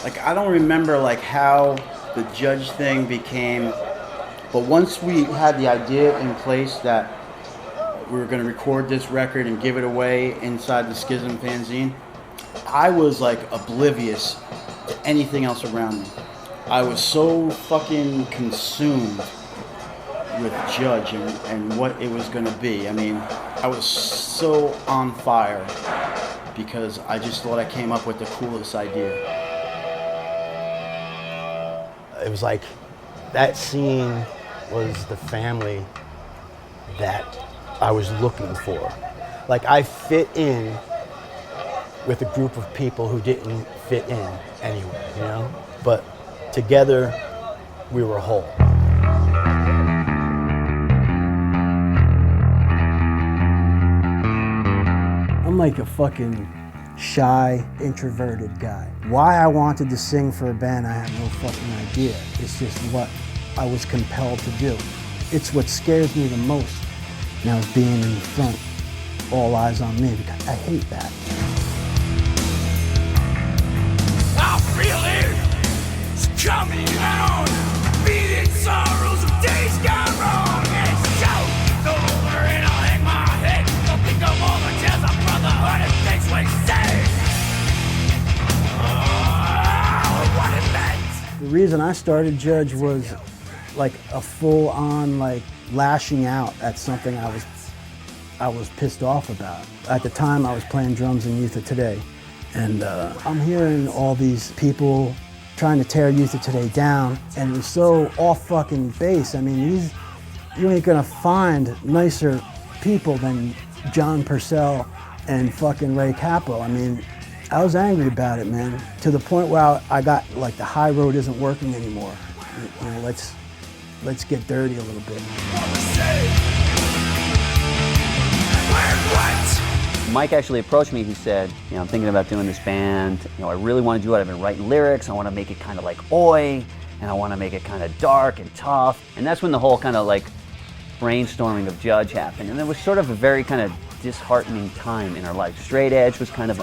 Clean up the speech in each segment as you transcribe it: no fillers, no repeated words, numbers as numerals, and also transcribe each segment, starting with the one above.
Like, I don't remember like how the Judge thing became, but once we had the idea in place that we were going to record this record and give it away inside the Schism fanzine, I was like oblivious to anything else around me. I was so fucking consumed with Judge and what it was going to be. I mean, I was so on fire because I just thought I came up with the coolest idea. It was like that scene was the family that I was looking for. Like, I fit in with a group of people who didn't fit in anyway, you know? But together, we were whole. I'm like a fucking shy, introverted guy. Why I wanted to sing for a band, I have no fucking idea. It's just what I was compelled to do. It's what scares me the most. Now being in the front, all eyes on me, because I hate that. I feel it coming on, beating sorrows of days gone wrong. It's show's over and I'll hang my head. Don't think of all the tears of brotherhood and things we say. What it meant. The reason I started Judge was like a full-on like lashing out at something I was pissed off about. At the time, I was playing drums in Youth of Today, and I'm hearing all these people trying to tear Youth of Today down, and it was so off fucking base. I mean, you ain't gonna find nicer people than John Purcell and fucking Ray Cappo. I mean, I was angry about it, man, to the point where I got like the high road isn't working anymore. You know, let's get dirty a little bit. Mike actually approached me. He said, you know, I'm thinking about doing this band. You know, I really want to do it. I've been writing lyrics. I want to make it kind of like Oi, and I want to make it kind of dark and tough. And that's when the whole kind of like brainstorming of Judge happened. And it was sort of a very kind of disheartening time in our life. Straight edge was kind of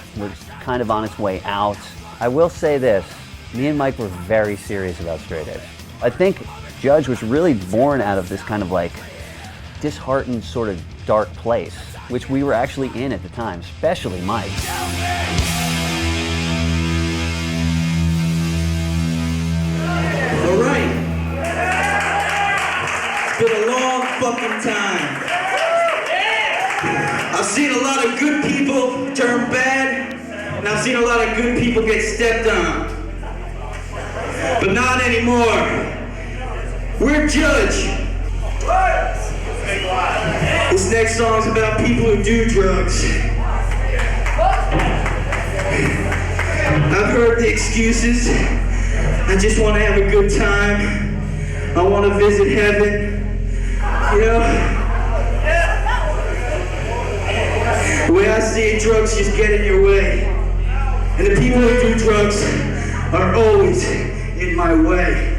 on its way out. I will say this, me and Mike were very serious about straight edge. I think Judge was really born out of this kind of like disheartened sort of dark place, which we were actually in at the time, especially Mike. All right. It's been a long fucking time. I've seen a lot of good people turn bad, and I've seen a lot of good people get stepped on. But not anymore. We're Judge. This next song's about people who do drugs. I've heard the excuses. I just want to have a good time. I want to visit heaven. You know? The way I see it, drugs just get in your way. And the people who do drugs are always in my way.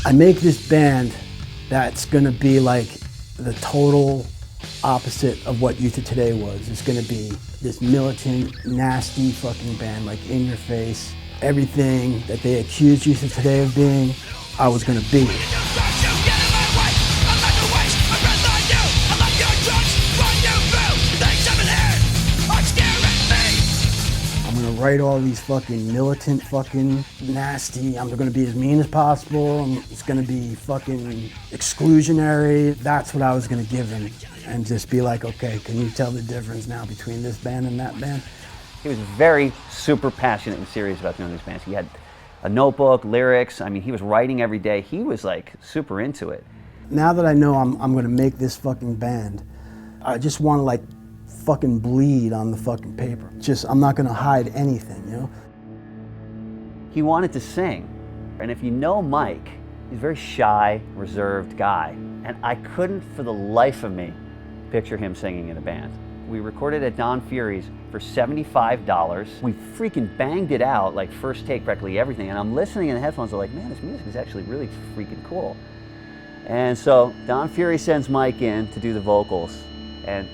I make this band that's gonna be like the total opposite of what Youth of Today was. It's gonna be this militant, nasty fucking band, like in your face. Everything that they accused Youth of Today of being, I was gonna be. I'm gonna write all these fucking militant, fucking nasty. I'm gonna be as mean as possible. It's gonna be fucking exclusionary. That's what I was gonna give him, and just be like, okay, can you tell the difference now between this band and that band? He was very super passionate and serious about doing these bands. He had a notebook, lyrics. I mean, he was writing every day. He was like super into it. Now that I know I'm gonna make this fucking band, I just wanna like fucking bleed on the fucking paper. Just, I'm not gonna hide anything, you know? He wanted to sing. And if you know Mike, he's a very shy, reserved guy. And I couldn't for the life of me picture him singing in a band. We recorded at Don Fury's for $75. We freaking banged it out, like first take, practically everything. And I'm listening in the headphones, I'm like, man, this music is actually really freaking cool. And so Don Fury sends Mike in to do the vocals, and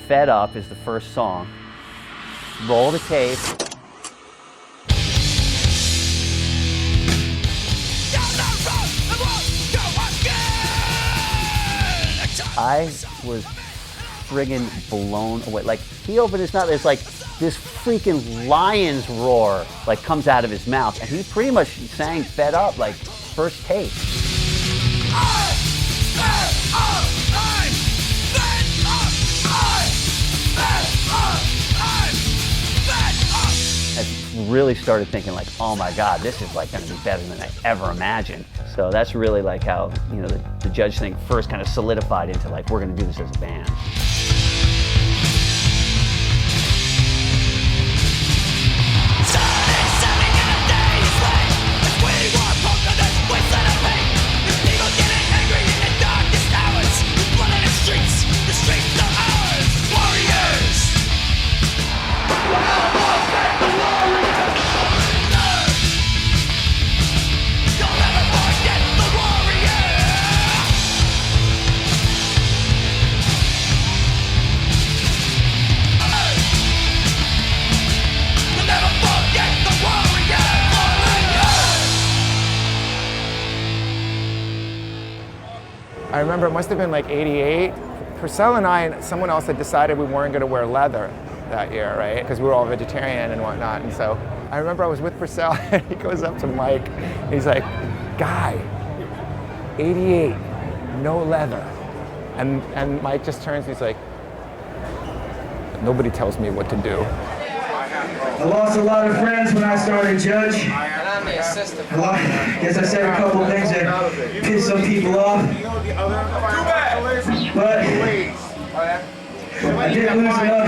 Fed Up is the first song. Roll the tape. I was friggin' blown away. Like, he opened his mouth, there's like this freaking lion's roar like comes out of his mouth, and he pretty much sang Fed Up like first take. I really started thinking like, oh my God, this is like gonna be better than I ever imagined. So that's really like how, you know, the Judge thing first kind of solidified into like, we're gonna do this as a band. I remember it must have been like 88. Purcell and I and someone else had decided we weren't gonna wear leather that year, right? Because we were all vegetarian and whatnot. And so I remember I was with Purcell and he goes up to Mike and he's like, Guy, 88, no leather. And Mike just turns and he's like, nobody tells me what to do. I lost a lot of friends when I started Judge. I guess I said a couple things that pissed some people off. But I didn't lose enough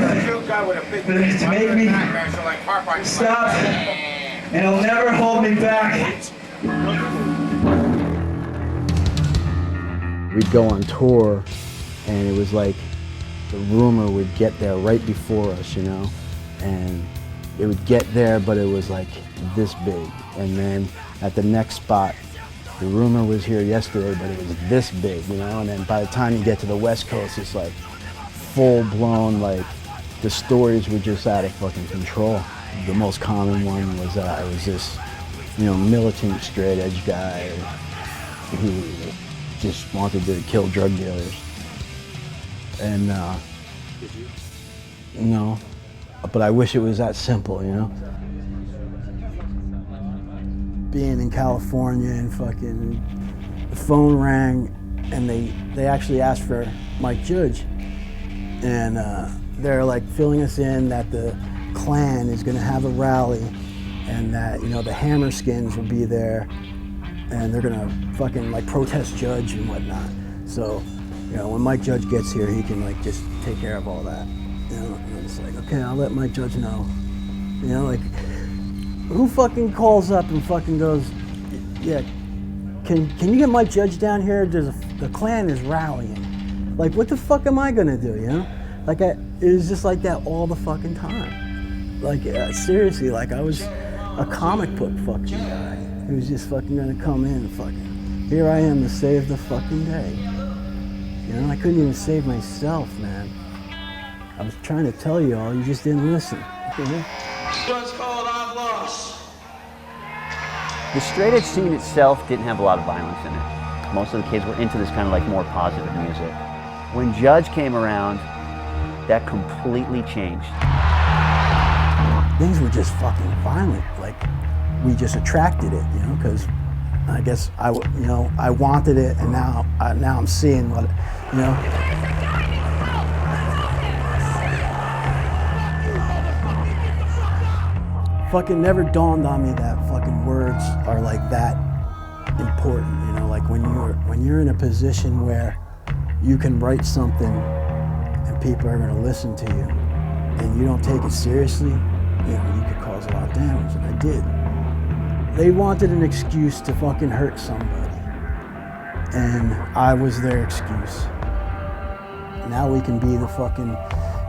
to make me stop, and it'll never hold me back. We'd go on tour, and it was like the rumor would get there right before us, you know? And it would get there, but it was like this big. And then at the next spot, the rumor was here yesterday, but it was this big, you know? And then by the time you get to the West Coast, it's like full blown, like the stories were just out of fucking control. The most common one was I was this, you know, militant straight edge guy who just wanted to kill drug dealers. And no, but I wish it was that simple, you know? Being in California and fucking, the phone rang and they actually asked for Mike Judge. And they're like filling us in that the Klan is gonna have a rally and that, you know, the Hammerskins will be there and they're gonna fucking like protest Judge and whatnot. So, you know, when Mike Judge gets here, he can like just take care of all that. You know, and it's like, okay, I'll let Mike Judge know. You know, like, who fucking calls up and fucking goes, yeah, can you get Mike Judge down here? The Klan is rallying. Like, what the fuck am I gonna do, you know? Like, it was just like that all the fucking time. Like, seriously, like I was a comic book fucking guy who was just fucking gonna come in and fucking, here I am to save the fucking day. You know, I couldn't even save myself, man. I was trying to tell you all, you just didn't listen. You know? One's called I've Lost. The straight edge scene itself didn't have a lot of violence in it. Most of the kids were into this kind of like more positive music. When Judge came around, that completely changed. Things were just fucking violent. Like, we just attracted it, you know, because I guess I wanted it, and now I'm seeing what, you know. Fucking never dawned on me that fucking words are like that important, you know, like when you're in a position where you can write something and people are gonna listen to you and you don't take it seriously, you know, you could cause a lot of damage, and I did. They wanted an excuse to fucking hurt somebody, and I was their excuse. Now we can be the fucking,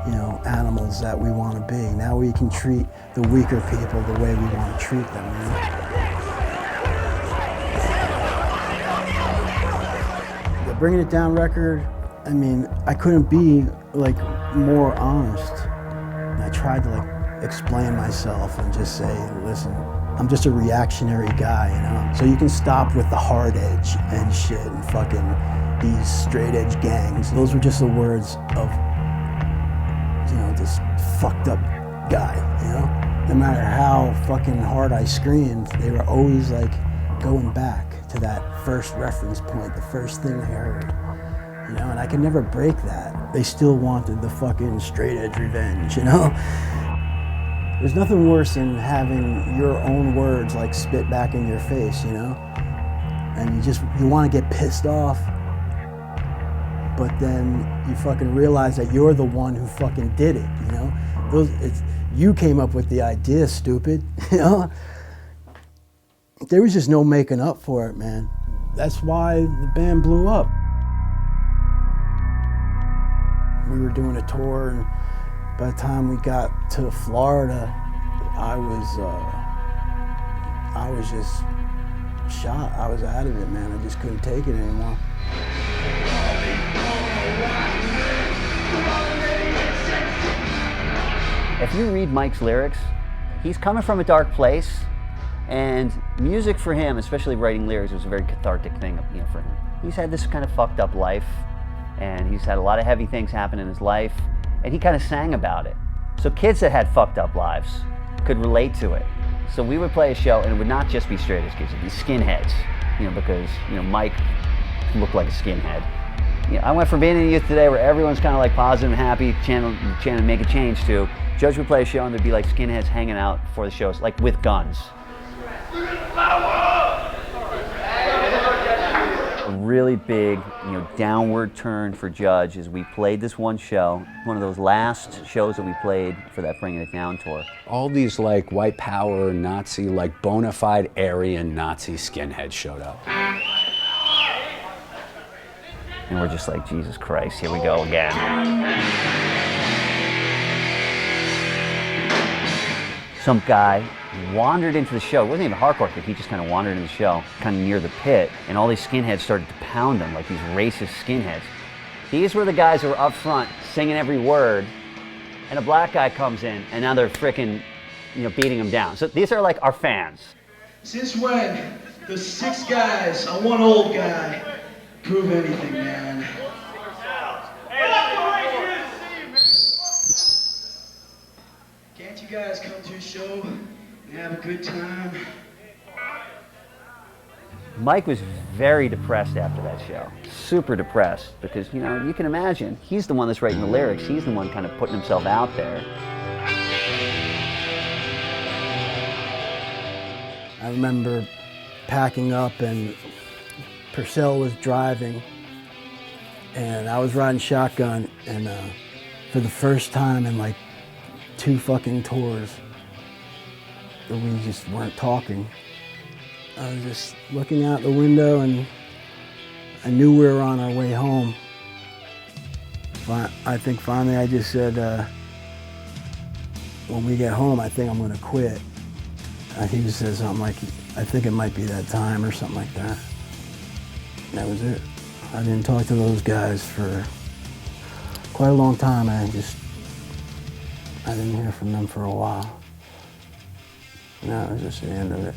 you know, animals that we want to be. Now we can treat the weaker people the way we want to treat them, you know? Bringing It Down record, I mean, I couldn't be like more honest. And I tried to like explain myself and just say, listen, I'm just a reactionary guy, you know? So you can stop with the hard edge and shit and fucking these straight edge gangs. Those were just the words of, you know, this fucked up guy, you know? No matter how fucking hard I screamed, they were always like going back to that first reference point, the first thing they heard. You know, and I could never break that. They still wanted the fucking straight edge revenge, you know? There's nothing worse than having your own words like spit back in your face, you know? And you want to get pissed off, but then you fucking realize that you're the one who fucking did it, you know? You came up with the idea, stupid, you know? There was just no making up for it, man. That's why the band blew up. We were doing a tour, and by the time we got to Florida, I was just shot. I was out of it, man. I just couldn't take it anymore. If you read Mike's lyrics, he's coming from a dark place, and music for him, especially writing lyrics, was a very cathartic thing, you know, for him. He's had this kind of fucked up life, and he's had a lot of heavy things happen in his life, and he kind of sang about it. So kids that had fucked up lives could relate to it. So we would play a show, and it would not just be straight edge kids, it'd be skinheads, you know, because, you know, Mike looked like a skinhead. You know, I went from being in youth today where everyone's kind of like positive and happy, chanting make a change, to Judge would play a show and there'd be like skinheads hanging out for the shows, like with guns. A really big, you know, downward turn for Judge is we played this one show, one of those last shows that we played for that Bringing It Down tour. All these like white power, Nazi, like bona fide Aryan Nazi skinheads showed up. And we're just like, Jesus Christ, here we go again. Some guy wandered into the show. It wasn't even a hardcore kid, he just kind of wandered into the show, kind of near the pit, and all these skinheads started to pound him, like these racist skinheads. These were the guys who were up front singing every word, and a black guy comes in, and now they're freaking, you know, beating him down. So these are like our fans. Since when does 6 guys on one old guy prove anything, man? Can't you guys come to a show and have a good time? Mike was very depressed after that show, super depressed, because, you know, you can imagine, he's the one that's writing the lyrics, he's the one kind of putting himself out there. I remember packing up and Purcell was driving and I was riding shotgun, and for the first time in like 2 fucking tours, we just weren't talking. I was just looking out the window and I knew we were on our way home. I think finally I just said, when we get home, I think I'm gonna quit. He just said something like, I think it might be that time or something like that. And that was it. I didn't talk to those guys for quite a long time. I didn't hear from them for a while. And that was just the end of it.